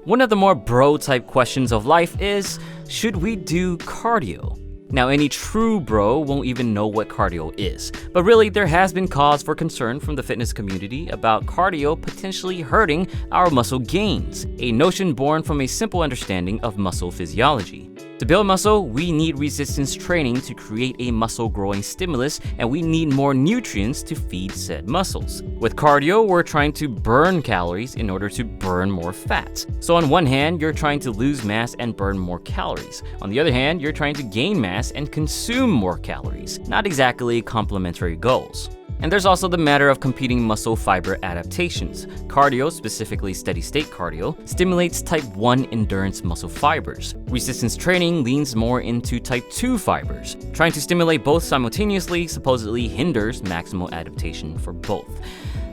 One of the more bro-type questions of life is, should we do cardio? Now, any true bro won't even know what cardio is, but really there has been cause for concern from the fitness community about cardio potentially hurting our muscle gains, a notion born from a simple understanding of muscle physiology. To build muscle, we need resistance training to create a muscle growing stimulus, and we need more nutrients to feed said muscles. With cardio, we're trying to burn calories in order to burn more fat. So on one hand, you're trying to lose mass and burn more calories. On the other hand, you're trying to gain mass and consume more calories. Not exactly complementary goals. And there's also the matter of competing muscle fiber adaptations. Cardio, specifically steady-state cardio, stimulates type 1 endurance muscle fibers. Resistance training leans more into type 2 fibers. Trying to stimulate both simultaneously supposedly hinders maximal adaptation for both.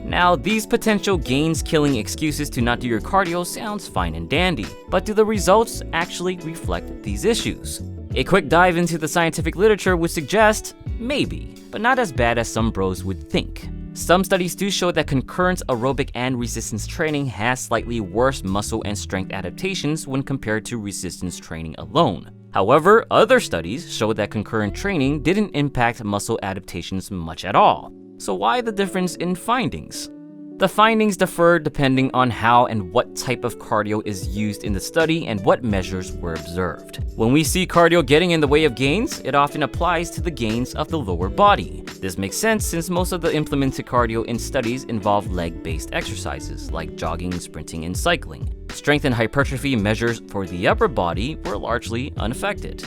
Now, these potential gains-killing excuses to not do your cardio sounds fine and dandy, but do the results actually reflect these issues? A quick dive into the scientific literature would suggest maybe, but not as bad as some bros would think. Some studies do show that concurrent aerobic and resistance training has slightly worse muscle and strength adaptations when compared to resistance training alone. However, other studies show that concurrent training didn't impact muscle adaptations much at all. So why the difference in findings? The findings differ depending on how and what type of cardio is used in the study and what measures were observed. When we see cardio getting in the way of gains, it often applies to the gains of the lower body. This makes sense since most of the implemented cardio in studies involve leg-based exercises like jogging, sprinting, and cycling. Strength and hypertrophy measures for the upper body were largely unaffected.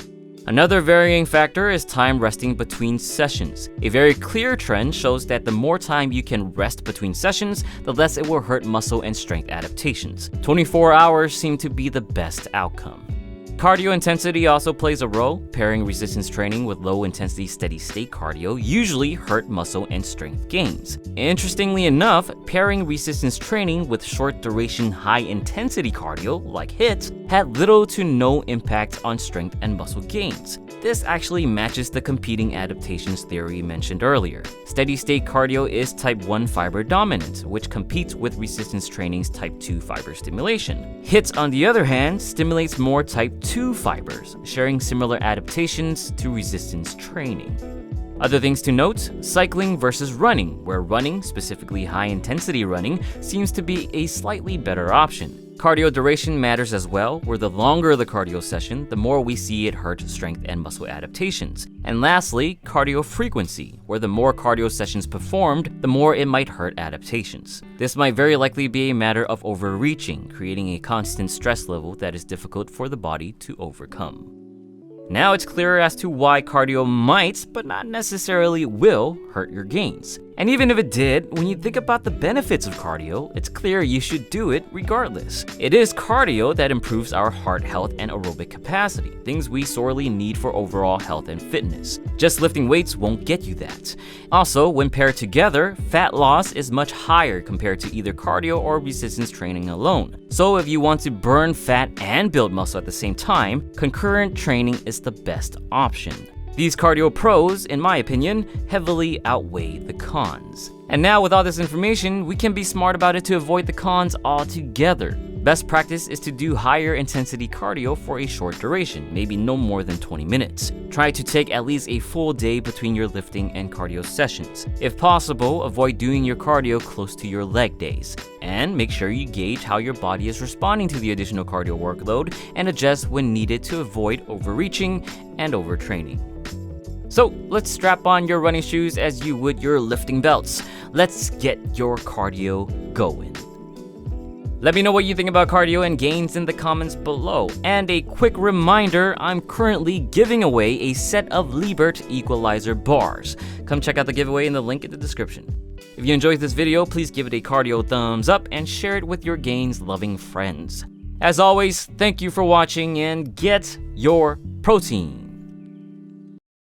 Another varying factor is time resting between sessions. A very clear trend shows that the more time you can rest between sessions, the less it will hurt muscle and strength adaptations. 24 hours seem to be the best outcome. Cardio intensity also plays a role. Pairing resistance training with low-intensity steady-state cardio usually hurt muscle and strength gains. Interestingly enough, pairing resistance training with short-duration high-intensity cardio, like HIIT, had little to no impact on strength and muscle gains. This actually matches the competing adaptations theory mentioned earlier. Steady-state cardio is type 1 fiber dominant, which competes with resistance training's type 2 fiber stimulation. HIIT, on the other hand, stimulates more type 2 fibers, sharing similar adaptations to resistance training. Other things to note, cycling versus running, where running, specifically high-intensity running, seems to be a slightly better option. Cardio duration matters as well, where the longer the cardio session, the more we see it hurt strength and muscle adaptations. And lastly, cardio frequency, where the more cardio sessions performed, the more it might hurt adaptations. This might very likely be a matter of overreaching, creating a constant stress level that is difficult for the body to overcome. Now it's clearer as to why cardio might, but not necessarily will, hurt your gains. And even if it did, when you think about the benefits of cardio, it's clear you should do it regardless. It is cardio that improves our heart health and aerobic capacity, things we sorely need for overall health and fitness. Just lifting weights won't get you that. Also, when paired together, fat loss is much higher compared to either cardio or resistance training alone. So if you want to burn fat and build muscle at the same time, concurrent training is the best option. These cardio pros, in my opinion, heavily outweigh the cons. And now with all this information, we can be smart about it to avoid the cons altogether. Best practice is to do higher intensity cardio for a short duration, maybe no more than 20 minutes. Try to take at least a full day between your lifting and cardio sessions. If possible, avoid doing your cardio close to your leg days. And make sure you gauge how your body is responding to the additional cardio workload and adjust when needed to avoid overreaching and overtraining. So let's strap on your running shoes as you would your lifting belts. Let's get your cardio going. Let me know what you think about cardio and gains in the comments below. And a quick reminder, I'm currently giving away a set of Liebert equalizer bars. Come check out the giveaway in the link in the description. If you enjoyed this video, please give it a cardio thumbs up and share it with your gains-loving friends. As always, thank you for watching and get your protein.